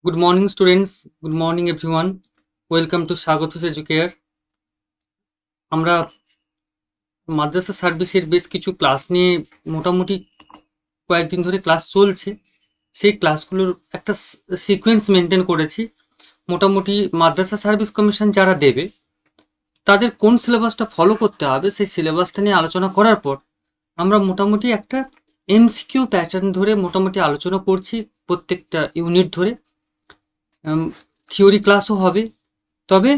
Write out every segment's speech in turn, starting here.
Good morning, students. Good morning, everyone. Welcome to Sagothos Educare. আমরা মাদ্রাসা সার্ভিসের বেশ কিছু ক্লাস নিয়ে মোটামুটি কয়েকদিন ধরে ক্লাস চলছে। সেই ক্লাসগুলোর একটা সিকোয়েন্স মেনটেন করেছি। মোটামুটি মাদ্রাসা সার্ভিস কমিশন যারা দেবে তাদের কোন সিলেবাসটা ফলো করতে হবে সেই সিলেবাসটা নিয়ে আলোচনা করার পর আমরা মোটামুটি একটা এমসিকিউ প্যাটার্ন ধরে মোটামুটি আলোচনা করছি প্রত্যেকটা ইউনিট ধরে। থিওরি ক্লাসও হবে, তবে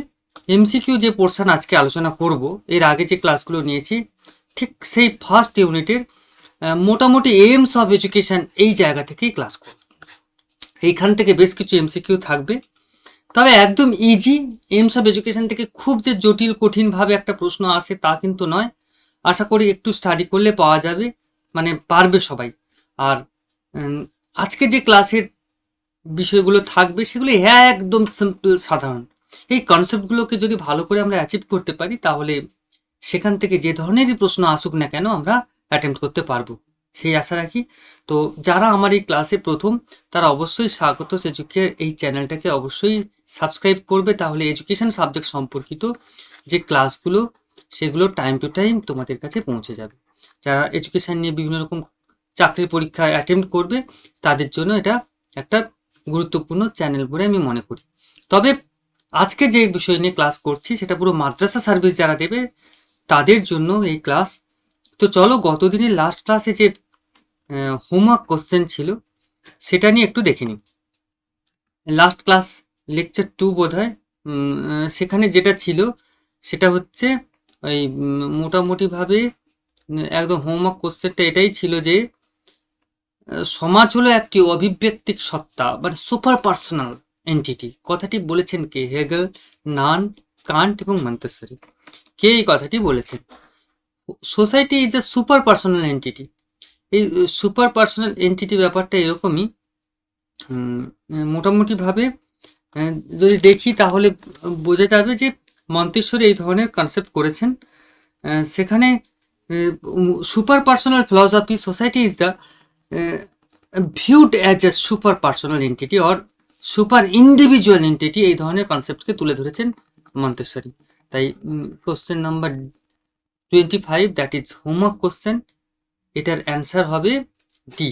এমসিকিউ যে পোর্শন আজকে আলোচনা করব এর আগে যে ক্লাসগুলো নিয়েছি ঠিক সেই ফার্স্ট ইউনিটের মোটামুটি এইমস অফ এডুকেশন এই জায়গা থেকেই ক্লাস করব। এইখান থেকে বেশ কিছু এমসিকিউ থাকবে, তবে একদম ইজি। এইমস অফ এডুকেশন থেকে খুব যে জটিল কঠিনভাবে একটা প্রশ্ন আসে তা কিন্তু নয়। আশা করি একটু স্টাডি করলে পাওয়া যাবে, মানে পারবে সবাই। আর আজকে যে ক্লাসের বিষয়গুলো থাকবে সেগুলো একদম সিম্পল সাধারণ। এই কনসেপ্টগুলোকে যদি ভালো করে আমরা অ্যাচিভ করতে পারি তাহলে সেখান থেকে যে ধরনেরই প্রশ্ন আসুক না কেন আমরা অ্যাটেম্প্ট করতে পারবো, সেই আশা রাখি। তো যারা আমার এই ক্লাসে প্রথম তারা অবশ্যই স্বাগতস এডুকেয়ার এই চ্যানেলটাকে অবশ্যই সাবস্ক্রাইব করবে, তাহলে এডুকেশন সাবজেক্ট সম্পর্কিত যে ক্লাসগুলো সেগুলো টাইম টু টাইম তোমাদের কাছে পৌঁছে যাবে। যারা এডুকেশন নিয়ে বিভিন্ন রকম চাকরির পরীক্ষা অ্যাটেম্প্ট করবে তাদের জন্য এটা একটা গুরুত্বপূর্ণ চ্যানেল বলে আমি মনে করি। তবে আজকে যে বিষয় নিয়ে ক্লাস করছি সেটা পুরো মাদ্রাসা সার্ভিস যারা দেবে তাদের জন্য এই ক্লাস। তো চলো গতদিনের লাস্ট ক্লাসে যে হোমওয়ার্ক কোশ্চেন ছিল সেটা নিয়ে একটু দেখে নিই। লাস্ট ক্লাস লেকচার 2 বোধ হয়, সেখানে যেটা ছিল সেটা হচ্ছে ওই মোটামুটিভাবে একদম হোমওয়ার্ক কোশ্চেনটা এটাই ছিল যে সমাজ হলো একটি অভিব্যক্তিক সত্তা, মানে সুপার পার্সোনাল এন্টিটি। কথাটি বলেছেন কে? হেগেল, নান, কান্ট এবং মন্তেসরি। কে এই কথাটি বলেছেন? Society is a super personal entity. এই সুপার পার্সোনাল এন্টিটি ব্যাপারটা এরকমই। মোটামুটিভাবে যদি দেখি তাহলে বোঝা যাবে যে মন্তেশ্বরী এই ধরনের কনসেপ্ট করেছেন। সেখানে super personal philosophy society is the viewed as a super personal entity or super individual entity, এই ধরনের কনসেপ্টকে তুলে ধরেছেন মন্তেশ্বরী। তাই question number 25, that is homework question, এটার অ্যান্সার হবে ডি।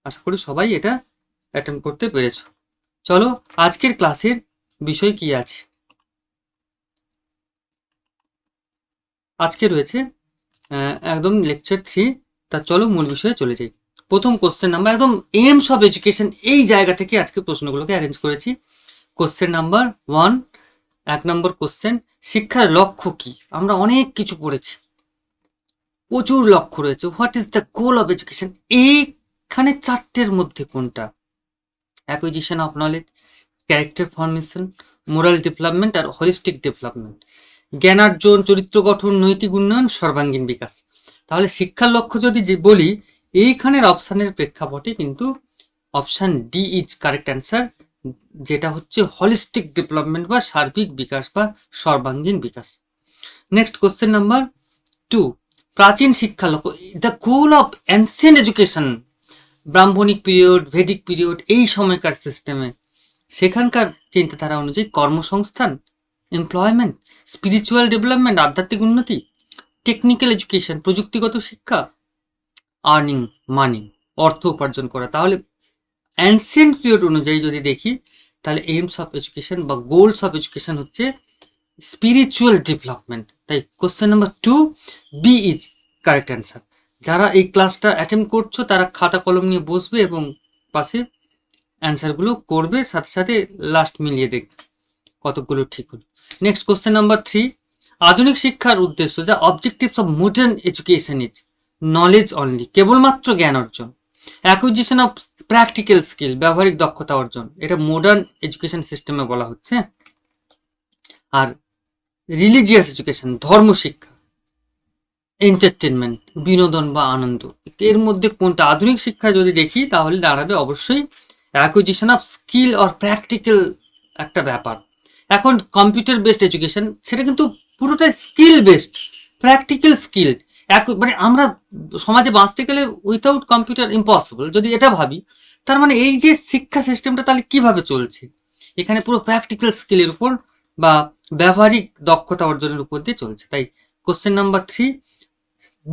আশা করি সবাই এটা অ্যাটেম্প করতে পেরেছ। চলো আজকের ক্লাসের বিষয় কি আছে। আজকে রয়েছে একদম লেকচার 3। তা চলো মূল বিষয়ে চলে যাই। প্রথম কোশ্চেন নাম্বার একদম এইমস অফ এডুকেশন এই জায়গা থেকে আজকে প্রশ্নগুলোকে অ্যারেঞ্জ করেছি। কোশ্চেন নাম্বার 1, 1 নম্বর কোশ্চেন, শিক্ষার লক্ষ্য কি? আমরা অনেক কিছু পড়েছি, প্রচুর লক্ষ্য রয়েছে। What is the goal of education? এইখানে চারটের মধ্যে কোনটা? Acquisition of knowledge, character formation, moral development আর হলিস্টিক ডেভেলপমেন্ট। জ্ঞানার্জন, চরিত্র গঠন, নৈতিক উন্নয়ন, সর্বাঙ্গীন বিকাশ। তাহলে শিক্ষার লক্ষ্য যদি বলি এইখানের অপশানের প্রেক্ষাপটে কিন্তু option D is correct answer, যেটা হচ্ছে হলিস্টিক ডেভেলপমেন্ট বা সার্বিক বিকাশ বা সর্বাঙ্গীন বিকাশ। নেক্সট কোশ্চেন নাম্বার 2, প্রাচীন শিক্ষা লক্ষ্য, the goal of ancient education, ব্রাহ্মণিক period, Vedic period, এই সময়কার সিস্টেমে সেখানকার চিন্তাধারা অনুযায়ী কর্মসংস্থান, এমপ্লয়মেন্ট, স্পিরিচুয়াল ডেভেলপমেন্ট, আধ্যাত্মিক উন্নতি, টেকনিক্যাল এডুকেশন, প্রযুক্তিগত শিক্ষা, আর্নিং মানি, অর্থ উপার্জন করা। তাহলে অ্যানসিয়েন্ট পিরিয়ড অনুযায়ী যদি দেখি তাহলে এইমস অফ এডুকেশন বা গোলস অফ এডুকেশন হচ্ছে স্পিরিচুয়াল ডেভেলপমেন্ট। তাই question number 2 B is correct answer. যারা এই ক্লাসটা অ্যাটেম্প করছো তারা খাতা কলম নিয়ে বসবে এবং পাশে অ্যান্সারগুলো করবে, সাথে সাথে লাস্ট মিলিয়ে দেখবে কতগুলো ঠিক হলো। নেক্সট কোশ্চেন নাম্বার 3, আধুনিক শিক্ষার উদ্দেশ্য, যা objectives of modern education is knowledge only, কেবলমাত্র জ্ঞান অর্জন। অ্যাকুইজিশন অফ প্র্যাকটিক্যাল স্কিল, ব্যবহারিক দক্ষতা অর্জন, এটা মডার্ন এডুকেশন সিস্টেমে বলা হচ্ছে। আর রিলিজিয়াস এডুকেশন, ধর্ম শিক্ষা, এন্টারটেনমেন্ট, বিনোদন বা আনন্দ। এর মধ্যে কোনটা? আধুনিক শিক্ষা যদি দেখি তাহলে দাঁড়াবে অবশ্যই acquisition of skill or practical একটা ব্যাপার। এখন কম্পিউটার বেসড এডুকেশন সেটা কিন্তু পুরোটাই স্কিল বেসড, প্র্যাকটিক্যাল স্কিল। মানে আমরা সমাজে বাঁচতে গেলে উইথাউট কম্পিউটার ইম্পসিবল, যদি এটা ভাবি তার মানে এই যে শিক্ষা সিস্টেমটা তাহলে কিভাবে চলছে, এখানে পুরো প্র্যাকটিক্যাল স্কিলের উপর বা ব্যবহারিক দক্ষতা অর্জনের উপর দিয়ে চলছে। তাই question number 3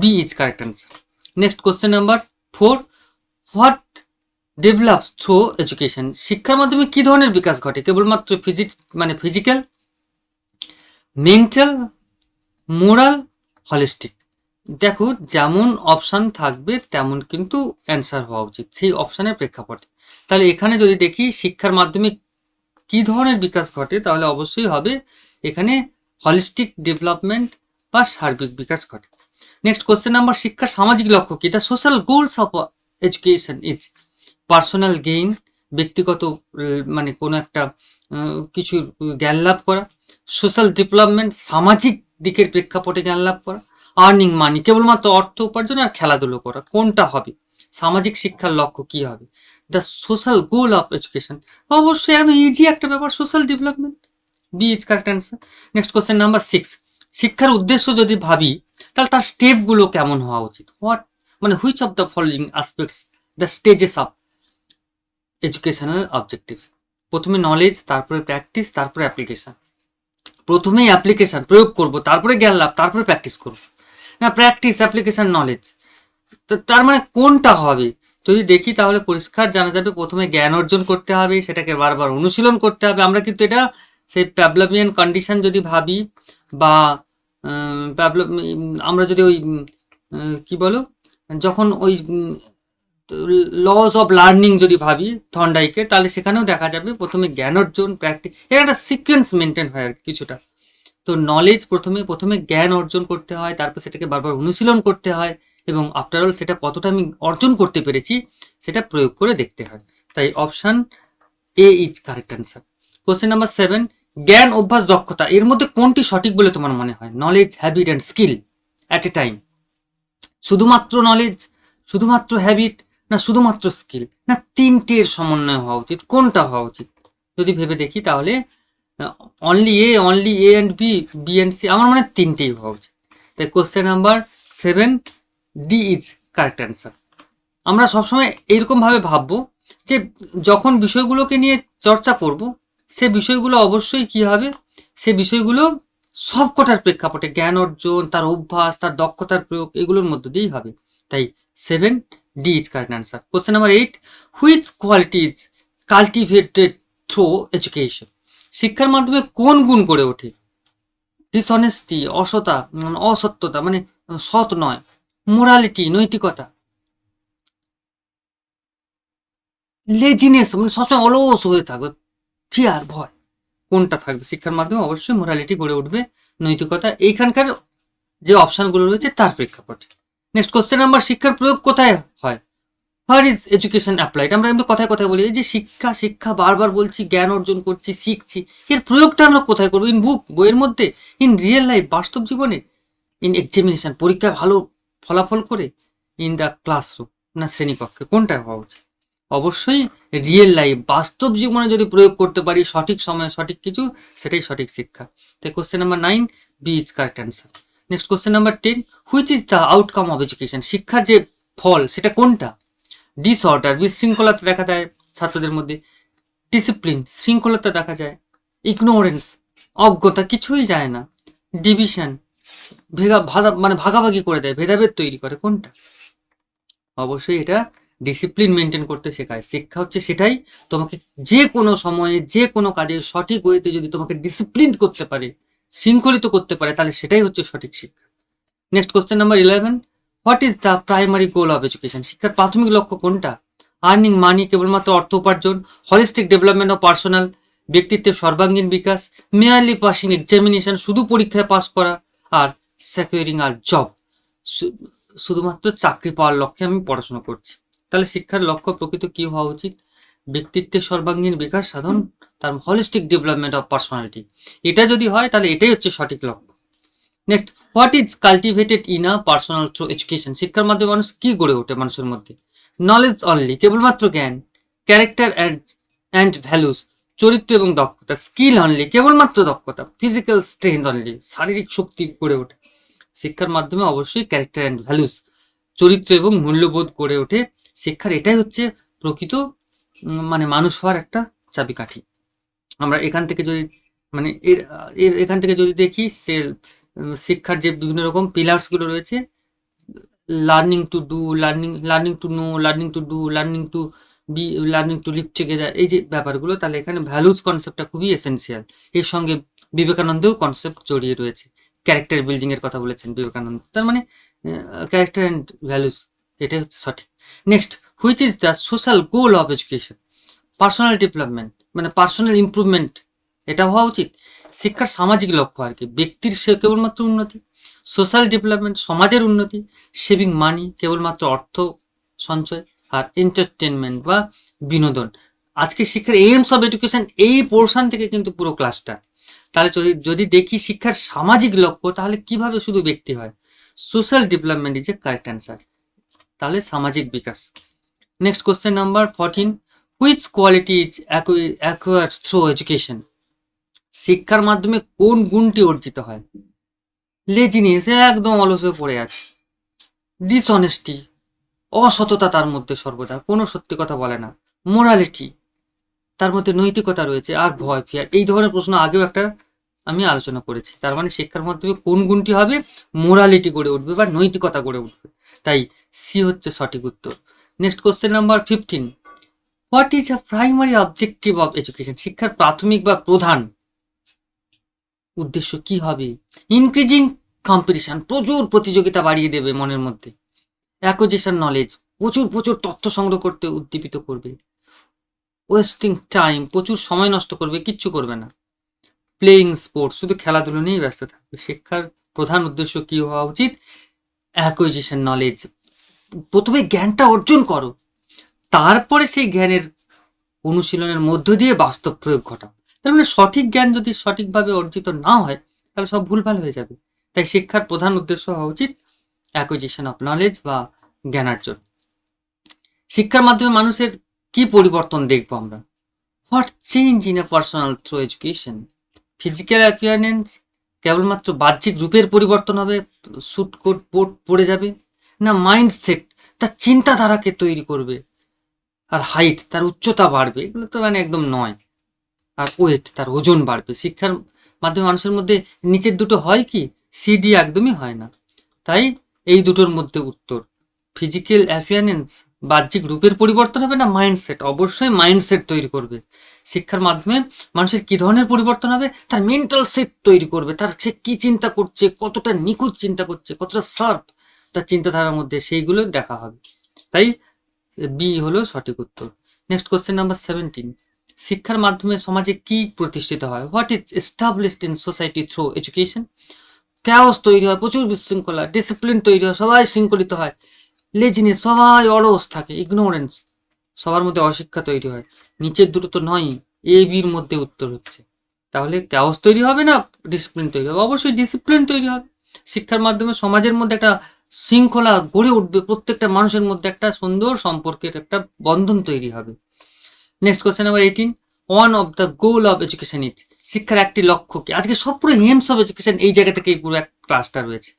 B is correct answer. Next question number 4, what develops through education, শিক্ষার মাধ্যমে কি ধরনের বিকাশ ঘটে, কেবলমাত্র ফিজিক্যাল, মেন্টাল, মোরাল, হলিস্টিক। দেখো যেমন অপশান থাকবে তেমন কিন্তু অ্যান্সার হওয়া উচিত সেই অপশানের প্রেক্ষাপটে। তাহলে এখানে যদি দেখি শিক্ষার মাধ্যমে কি ধরনের বিকাশ ঘটে, তাহলে অবশ্যই হবে এখানে হলিস্টিক ডেভেলপমেন্ট বা সার্বিক বিকাশ ঘটে। নেক্সট কোশ্চেন নাম্বার, শিক্ষার সামাজিক লক্ষ্য কি? The social goals of education is personal gain, ব্যক্তিগত মানে কোনো একটা কিছু জ্ঞান লাভ করা, সোশ্যাল ডেভেলপমেন্ট, সামাজিক দিকের প্রেক্ষাপটে জ্ঞান লাভ করা, আর্নিং মানি, কেবলমাত্র অর্থ উপার্জন আর খেলাধুলো করা। কোনটা হবে? সামাজিক শিক্ষার লক্ষ্য কি হবে? The social goal of education, অবশ্যই আমি ইজি একটা ব্যাপার, social development, B is correct answer. Next question number 6, শিক্ষার উদ্দেশ্য যদি ভাবি তাহলে তার স্টেপগুলো কেমন হওয়া উচিত? হোয়াট মানে which of the following aspects the stages of educational objectives. প্রথমে নলেজ, তারপরে প্র্যাকটিস, তারপরে অ্যাপ্লিকেশন। প্রথমেই অ্যাপ্লিকেশন প্রয়োগ করব, তারপরে জ্ঞান লাভ, তারপরে প্র্যাকটিস করব না, প্র্যাকটিস অ্যাপ্লিকেশন নলেজ। তো তার মানে কোনটা হবে যদি দেখি তাহলে পরিষ্কার জানা যাবে প্রথমে জ্ঞান অর্জন করতে হবে, সেটাকে বারবার অনুশীলন করতে হবে। আমরা কিন্তু এটা সেই প্যাভলভিয়ান কন্ডিশন যদি ভাবি বা আমরা যদি ওই কি বলো যখন ওই লস অফ লার্নিং যদি ভাবি থর্নডাইকে, তাহলে সেখানেও দেখা যাবে প্রথমে জ্ঞান অর্জন, প্র্যাকটিস, এর একটা সিকোয়েন্স মেনটেন হয় আর কিছুটা। তো নলেজ প্রথমে জ্ঞান অর্জন করতে হয়, তারপর সেটাকে বারবার অনুশীলন করতে হয়, এবং আফটারঅল সেটা কতটা আমি অর্জন করতে পেরেছি সেটা প্রয়োগ করে দেখতে হয়। তাই option A is correct answer. Question number 7, জ্ঞান, অভ্যাস, দক্ষতা, এর মধ্যে কোনটি সঠিক বলে তোমার মনে হয়? Knowledge, habit and skill at a time, শুধুমাত্র নলেজ, শুধুমাত্র হ্যাবিট, না শুধুমাত্র স্কিল, না তিনটের সমন্বয় হওয়া উচিত? কোনটা হওয়া উচিত যদি ভেবে দেখি তাহলে only A and B, B and C, আমার মনে হয় তিনটেই হওয়া উচিত। তাই question number 7 D is correct answer. আমরা সবসময় এইরকমভাবে ভাববো যে যখন বিষয়গুলোকে নিয়ে চর্চা করব সে বিষয়গুলো অবশ্যই কি হবে, সে বিষয়গুলো সবকটার প্রেক্ষাপটে জ্ঞান অর্জন, তার অভ্যাস, তার দক্ষতার প্রয়োগ, এগুলোর মধ্য দিয়েই হবে। তাই 7 D is correct answer. Question number 8, which quality is cultivated through education, শিক্ষার মাধ্যমে কোন গুণ গড়ে ওঠে? ডিসঅনেস্টি, অসত্যতা মানে সৎ নয়, মোরালিটি, নৈতিকতা, লেজিনেস মানে সবসময় অলস হয়ে থাকবে, ফিয়ার, ভয়, কোনটা থাকবে? শিক্ষার মাধ্যমে অবশ্যই মোরালিটি গড়ে উঠবে, নৈতিকতা, এইখানকার যে অপশানগুলো রয়েছে তার প্রেক্ষাপটে। নেক্সট কোশ্চেন নাম্বার, শিক্ষার প্রয়োগ কোথায় হয়? হোয়ার ইজ এডুকেশন অ্যাপ্লাইড, আমরা কিন্তু কথায় কথায় বলি এই যে শিক্ষা শিক্ষা বারবার বলছি, জ্ঞান অর্জন করছি, শিখছি, এর প্রয়োগটা আমরা কোথায় করবো? ইন বুক, বইয়ের মধ্যে, ইন রিয়েল লাইফ, বাস্তব জীবনে, ইন এক্সামিনেশন, পরীক্ষায় ভালো ফলাফল করে, ইন দ্য ক্লাসরুম, না শ্রেণীকক্ষে, কোনটা হওয়া উচিত? অবশ্যই রিয়েল লাইফ, বাস্তব জীবনে যদি প্রয়োগ করতে পারি সঠিক সময়ে সঠিক কিছু, সেটাই সঠিক শিক্ষা। তাই question number 9 B is correct answer. Next question number 10, which is the outcome of education, শিক্ষার যে ফল সেটা কোনটা? ডিসঅর্ডার, বিশৃঙ্খলতা দেখা যায় ছাত্রদের মধ্যে, ডিসিপ্লিন, শৃঙ্খলতা দেখা যায়, ইগনোরেন্স, অজ্ঞতা, কিছুই যায় না, ডিভিশন, মানে ভাগাভাগি করে দেয়, ভেদাভেদ তৈরি করে, কোনটা? অবশ্যই এটা ডিসিপ্লিন মেনটেন করতে শেখায়। শিক্ষা হচ্ছে সেটাই, তোমাকে যে কোনো সময়ে যে কোনো কাজে সঠিক ওয়েতে যদি তোমাকে ডিসিপ্লিন করতে পারে, শৃঙ্খলিত করতে পারে, তাহলে সেটাই হচ্ছে সঠিক শিক্ষা। Next question number 11, what is the primary goal of education, শিক্ষার প্রাথমিক লক্ষ্য কোনটা? আর্নিং মানি, কেবলমাত্র অর্থ উপার্জন, হলিস্টিক ডেভেলপমেন্ট অফ পার্সোনাল, ব্যক্তিত্বের সর্বাঙ্গীন বিকাস, মেয়ারলি পাসিং এক্সামিনেশন, শুধু পরীক্ষায় পাস করা, আর সেকিউরিং আর জব, শুধুমাত্র চাকরি পাওয়ার লক্ষ্যে আমি পড়াশোনা করছি। তাহলে শিক্ষার লক্ষ্য প্রকৃত কি হওয়া উচিত? ব্যক্তিত্বের সর্বাঙ্গীন বিকাশ সাধন, তার হলিস্টিক ডেভেলপমেন্ট অফ পার্সোনালিটি, এটা যদি হয় তাহলে এটাই হচ্ছে সঠিক লক্ষ্য। Next, what is cultivated in a personal through education, শিক্ষার মাধ্যমে মানুষ কি গড়ে ওঠে মানুষের মধ্যে? নলেজ অনলি, কেবলমাত্র জ্ঞান, ক্যারেক্টার অ্যান্ড ভ্যালুস, চরিত্র এবং দক্ষতা, স্কিল অনলি, কেবলমাত্র দক্ষতা, ফিজিক্যাল স্ট্রেংথ অনলি, শারীরিক শক্তি গড়ে ওঠে। শিক্ষার মাধ্যমে অবশ্যই ক্যারেক্টার অ্যান্ড ভ্যালুস, চরিত্র এবং মূল্যবোধ গড়ে ওঠে। শিক্ষার এটাই হচ্ছে প্রকৃত মানে মানুষ হওয়ার একটা চাবিকাঠি। আমরা এখান থেকে যদি মানে এখান থেকে যদি দেখি সে শিক্ষার যে বিভিন্ন রকম পিলার্সগুলো রয়েছে, learning to do, learning to know, learning to do, learning to be, learning to live together, এই যে ব্যাপারগুলো, তাহলে এখানে ভ্যালুজ কনসেপ্টটা খুবই এসেনশিয়াল। এর সঙ্গে বিবেকানন্দেও কনসেপ্ট জড়িয়ে রয়েছে। ক্যারেক্টার বিল্ডিং এর কথা বলেছেন বিবেকানন্দ, তার মানে ক্যারেক্টার অ্যান্ড ভ্যালুজ, এটাই হচ্ছে সঠিক। Next, which is the social goal of education? Personal development, মানে পার্সোনাল ইমপ্রুভমেন্ট, এটা হওয়া উচিত। শিক্ষার সামাজিক লক্ষ্য আর কি, ব্যক্তির সে কেবলমাত্র উন্নতি। সোশ্যাল ডেভেলপমেন্ট, সমাজের উন্নতি। সেভিং মানি, কেবলমাত্র অর্থ সঞ্চয়। আর এন্টারটেনমেন্ট বা বিনোদন। আজকে শিক্ষার এইমস অফ এডুকেশন, এই পোর্শন থেকে কিন্তু পুরো ক্লাসটা। তাহলে যদি দেখি শিক্ষার সামাজিক লক্ষ্য, তাহলে কিভাবে শুধু ব্যক্তি হয়? Social development is a correct answer, তাহলে সামাজিক বিকাশ। Next question number 14, which quality is acquired through education? শিক্ষার মাধ্যমে কোন গুণটি অর্জিত হয়? লেজিনেস, একদম অলস হয়ে পড়ে আছে। ডিসঅনেস্টি, অসততা তার মধ্যে সর্বদা, কোনো সত্যি কথা বলে না। মোরালিটি, তার মধ্যে নৈতিকতা রয়েছে। আর ভয়, ফিয়ার, এই ধরনের প্রশ্ন আগেও একটা আমি আলোচনা করেছি। তার মানে শিক্ষার মাধ্যমে কোন গুণটি হবে? মোরালিটি গড়ে উঠবে বা নৈতিকতা গড়ে উঠবে। তাই সি হচ্ছে সঠিক উত্তর। Next question number 15, what is a primary objective of education? শিক্ষার প্রাথমিক বা প্রধান উদ্দেশ্য কি হবে? ইনক্রিজিং কম্পিটিশন, প্রচুর প্রতিযোগিতা বাড়িয়ে দেবে মনের মধ্যে। অ্যাকুইজিশন নলেজ, প্রচুর প্রচুর তথ্য সংগ্রহ করতে উদ্দীপিত করবে। ওয়েস্টিং টাইম, প্রচুর সময় নষ্ট করবে, কিচ্ছু করবে না। প্লেয়িং স্পোর্টস, শুধু খেলাধুলো নিয়েই ব্যস্ত থাকবে। শিক্ষার প্রধান উদ্দেশ্য কি হওয়া উচিত? অ্যাকুইজিশন নলেজ, প্রথমে জ্ঞানটা অর্জন করো, তারপরে সেই জ্ঞানের অনুশীলনের মধ্য দিয়ে বাস্তব প্রয়োগ ঘটাও। তার মানে সঠিক জ্ঞান যদি সঠিকভাবে অর্জিত না হয়, তাহলে সব ভুলভাল হয়ে যাবে। তাই শিক্ষার প্রধান উদ্দেশ্য হওয়া উচিত অ্যাকুইজিশন অফ নলেজ বা জ্ঞানার্জন। শিক্ষার মাধ্যমে মানুষের কি পরিবর্তন দেখবো আমরা? What change in a personal through education? Physical appearance, কেবলমাত্র বাহ্যিক রূপের পরিবর্তন হবে, স্যুট কোট পড়ে যাবে? না মাইন্ডসেট, তার চিন্তাধারাকে তৈরি করবে। আর হাইট, তার উচ্চতা বাড়বে, এগুলো তো মানে একদম নয়। আর ওয়েট, তার ওজন বাড়বে। শিক্ষার মাধ্যমে মানুষের মধ্যে নিচের দুটো হয় কি? সিডি একদমই হয় না। তাই এই দুটোর মধ্যে উত্তর। ফিজিক্যাল অ্যাপিয়ারেন্স, বাহ্যিক রূপের পরিবর্তন হবে, না মাইন্ডসেট? অবশ্যই মাইন্ডসেট তৈরি করবে। শিক্ষার মাধ্যমে মানুষের কি ধরনের পরিবর্তন হবে? তার মেন্টাল সেট তৈরি করবে। তার সে কি চিন্তা করছে, কতটা নিখুঁত চিন্তা করছে, কতটা শার্প তার চিন্তাধারার মধ্যে, সেইগুলো দেখা হবে। তাই বি হলো সঠিক উত্তর। নেক্সট কোশ্চেন নাম্বার 17, শিক্ষার মাধ্যমে সমাজে কি প্রতিষ্ঠিত হয়? What is established in society through education? Chaos তৈরি হয়, প্রচুর বিশৃঙ্খলা। ডিসিপ্লিন তৈরি হয়, সবাই শৃঙ্খলিত হয়। লেজিনেস, সবাই অলস থাকে। ইগনোরেন্স, সবার মধ্যে অশিক্ষা তৈরি হয়। নিচের দুটো তো নয়, এ বির মধ্যে উত্তর হচ্ছে। তাহলে ক্যাওস তৈরি হবে না ডিসিপ্লিন তৈরি হবে? অবশ্যই ডিসিপ্লিন তৈরি হবে। শিক্ষার মাধ্যমে সমাজের মধ্যে একটা শৃঙ্খলা গড়ে উঠবে, প্রত্যেকটা মানুষের মধ্যে একটা সুন্দর সম্পর্কের একটা বন্ধন তৈরি হবে। Next question number 18, one of the goal of education is? শিক্ষার একটি লক্ষ্য কি? আজকে সব পুরো এইমস অফ এডুকেশন, এই জায়গা থেকে পুরো এক ক্লাসটা রয়েছে।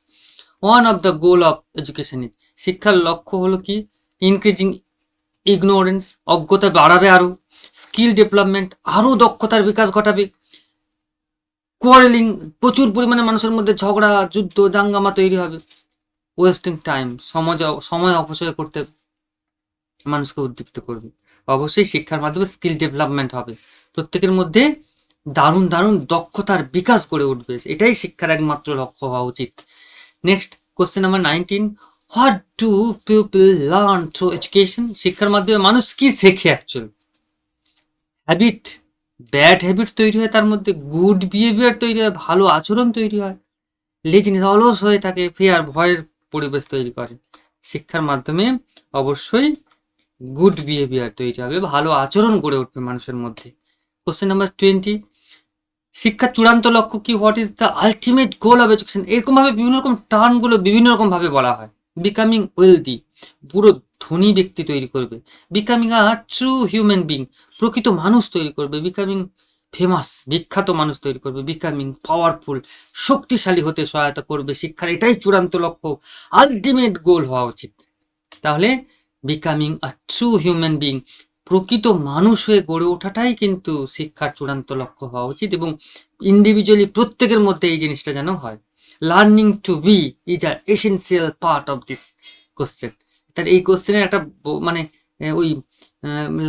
One of the goal of education is, শিক্ষার লক্ষ্য হলো কি? ইনক্রিজিং ইগনোরেন্স, অজ্ঞতা বাড়াবে আরো। স্কিল ডেভেলপমেন্ট, আরো দক্ষতার বিকাশ ঘটাবে। কোয়ারেলিং, প্রচুর পরিমাণে মানুষের মধ্যে ঝগড়া, যুদ্ধ, দাঙ্গামা তৈরি হবে। ওয়েস্টিং টাইম, সময় অপচয় করতে মানুষকে উদ্দীপ্ত করবে। অবশ্যই শিক্ষার মাধ্যমে স্কিল ডেভেলপমেন্ট হবে, প্রত্যেকের মধ্যে দারুণ দারুণ দক্ষতার বিকাশ গড়ে উঠবে। এটাই শিক্ষার একমাত্র লক্ষ্য হওয়া উচিত। Next question number 19, what do people learn through education? শিক্ষার মাধ্যমে মানুষ কি শেখে অ্যাকচুয়ালি? হ্যাবিট, ব্যাড হ্যাবিট তৈরি হয়, তার মধ্যে গুড বিহেভিয়ার তৈরি হয়, ভালো আচরণ তৈরি হয়। লেজিনেস, অলস হয়ে থাকে। ফেয়ার, ভয়ের পরিবেশ তৈরি করে। শিক্ষার মাধ্যমে অবশ্যই গুড বিহেভিয়ার তৈরি হবে, ভালো আচরণ গড়ে উঠবে মানুষের মধ্যে। কোশ্চেন নাম্বার 20, শিক্ষার চূড়ান্ত লক্ষ্য কি? What is the ultimate goal of education? এরকম ভাবে বিভিন্ন রকম টার্মগুলো বিভিন্ন রকম ভাবে বলা হয়। বিকামিং ওয়েলদি, পুরো ধনী ব্যক্তি তৈরি করবে। Becoming a true human being, প্রকৃত মানুষ তৈরি করবে। বিকামিং ফেমাস, বিখ্যাত মানুষ তৈরি করবে। বিকামিং পাওয়ারফুল, শক্তিশালী হতে সহায়তা করবে। শিক্ষার এটাই চূড়ান্ত লক্ষ্য, আলটিমেট গোল হওয়া উচিত। তাহলে becoming a true human being, প্রকৃত মানুষ হয়ে গড়ে ওঠাটাই কিন্তু শিক্ষার চূড়ান্ত লক্ষ্য হওয়া উচিত, এবং ইন্ডিভিজুয়ালি প্রত্যেকের মধ্যে এই জিনিসটা যেন হয়। Learning to be is a essential part of this question. তার এই কোশ্চেনের একটা মানে ওই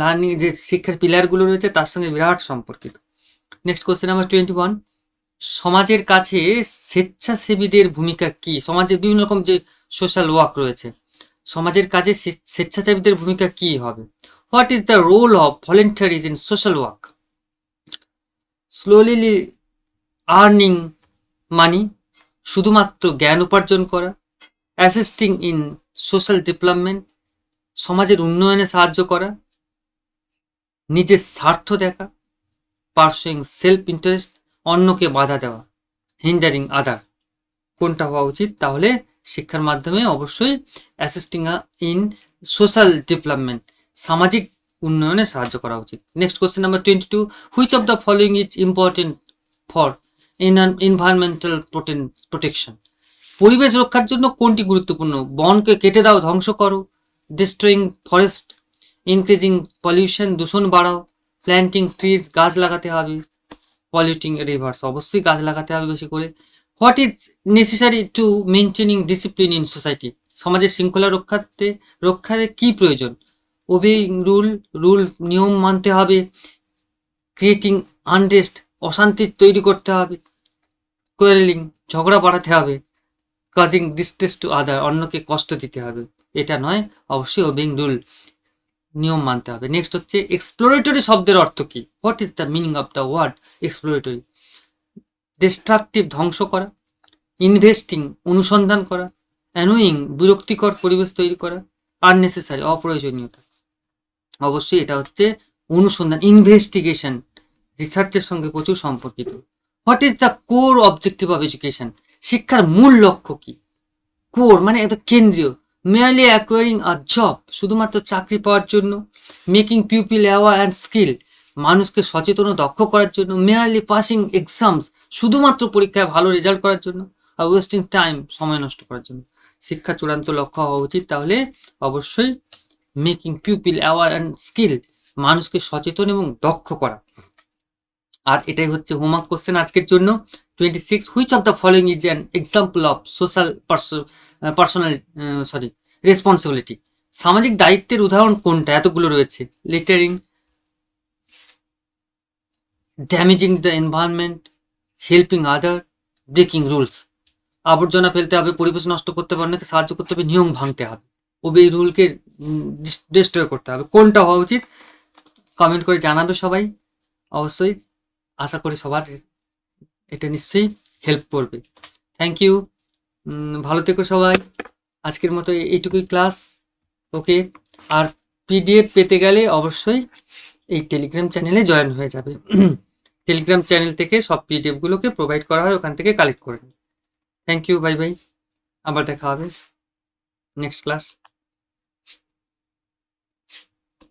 লার্নিং যে শিক্ষার পিলারগুলো রয়েছে তার সঙ্গে বিরাট সম্পর্কিত। নেক্সট কোশ্চেন নাম্বার 21, সমাজের কাছে স্বেচ্ছাসেবীদের ভূমিকা কি? সমাজে বিভিন্ন রকম যে সোশ্যাল ওয়ার্ক রয়েছে, সমাজের কাজে স্বেচ্ছাসেবীদের ভূমিকা কি হবে? What is the role of volunteers in social work? Slowly earning money, শুধুমাত্র জ্ঞান উপার্জন করা, অ্যাসিস্টিং ইন সোশ্যাল ডেভেলপমেন্ট, সমাজের উন্নয়নে সাহায্য করা, নিজের স্বার্থ দেখা, পারসুইং সেলফ ইন্টারেস্ট, অন্যকে বাধা দেওয়া, হিন্ডারিং আদার। কোনটা হওয়া উচিত? তাহলে শিক্ষার মাধ্যমে অবশ্যই অ্যাসিস্টিং ইন সোশ্যাল ডেভেলপমেন্ট, সামাজিক উন্নয়নে সাহায্য করা উচিত। Next question number 22, which of the following is important for environmental protection? পরিবেশ রক্ষার জন্য কোনটি গুরুত্বপূর্ণ? বনকে কেটে দাও, ধ্বংস করো, ডিস্ট্রয়িং ফরেস্ট, ইনক্রিজিং পলিউশন, দূষণ বাড়াও, প্ল্যান্টিং ট্রিজ, গাছ লাগাতে হবে, পলিউটিং রিভার্স, অবশ্যই গাছ লাগাতে হবে বেশি করে। What is necessary to maintaining discipline in society? সমাজের শৃঙ্খলা রক্ষাতে কি প্রয়োজন? ওবেইং রুল নিয়ম মানতে হবে, ক্রিয়েটিং আনরেস্ট, অশান্তি তৈরি করতে হবে, কোয়ারেলিং ঝগড়া বাড়াতে হবে, কজিং ডিস্ট্রেস টু আদার, অন্যকে কষ্ট দিতে হবে। এটা নয়, অবশ্যই ওবেইং রুল নিয়ম মানতে হবে। নেক্সট হচ্ছে এক্সপ্লোরেটরি শব্দের অর্থ কি? What is the meaning of the word exploratory? Destructive, ধ্বংস করা, ইনভেস্টিং, অনুসন্ধান করা, অ্যানোয়িং, বিরক্তিকর পরিবেশ তৈরি করা, আননেসেসারি, অপ্রয়োজনীয়তা। অবশ্যই এটা হচ্ছে অনুসন্ধান, ইনভেস্টিগেশন, রিসার্চের সঙ্গে প্রচুর সম্পর্কিত। What is the core objective of education? শিক্ষার মূল লক্ষ্য কি? কোর মানে এটা কেন্দ্রীয়। মেয়ারলি অ্যাকোয়ারিং আ জব, শুধুমাত্র চাকরি পাওয়ার জন্য। Making pupil aware and skill, মানুষকে সচেতন ও দক্ষ করার জন্য। মেয়ারলি পাসিং এক্সামস, শুধুমাত্র পরীক্ষায় ভালো রেজাল্ট করার জন্য। আর ওয়েস্টিং টাইম, সময় নষ্ট করার জন্য। শিক্ষা চূড়ান্ত লক্ষ্য হওয়া উচিত তাহলে অবশ্যই making pupil aware and skill, মানুষকে সচেতন এবং দক্ষ করা। আর এটাই হচ্ছে হোমওয়ার্ক কোশ্চেন আজকের জন্য। 26, which of the following is an example of social personal responsibility? সামাজিক দায়িত্বের উদাহরণ কোনটা? এতগুলো রয়েছে। Littering, damaging the environment, helping other, breaking rules. আবর্জনা ফেলতে হবে, পরিবেশ নষ্ট করতে হবে, অন্যকে সাহায্য করতে হবে, নিয়ম ভাঙতে হবে, ওবেই রুলকে ডিস্ট্রয় করতে হবে। কোনটা হওয়া উচিত? কমেন্ট করে জানাবে সবাই। অবশ্যই আশা করি সবার এটা নিশ্চয়ই হেল্প করবে। থ্যাংক ইউ, ভালো থেকো সবাই। আজকের মতো এইটুকুই ক্লাস, ওকে। আর পিডিএফ পেতে গেলে অবশ্যই এই টেলিগ্রাম চ্যানেলে জয়েন হয়ে যাবে। টেলিগ্রাম চ্যানেল থেকে সব পিডিএফগুলোকে প্রোভাইড করা হয়, ওখান থেকে কালেক্ট করে নিন। থ্যাংক ইউ, বাই বাই, আবার দেখা হবে নেক্সট ক্লাস।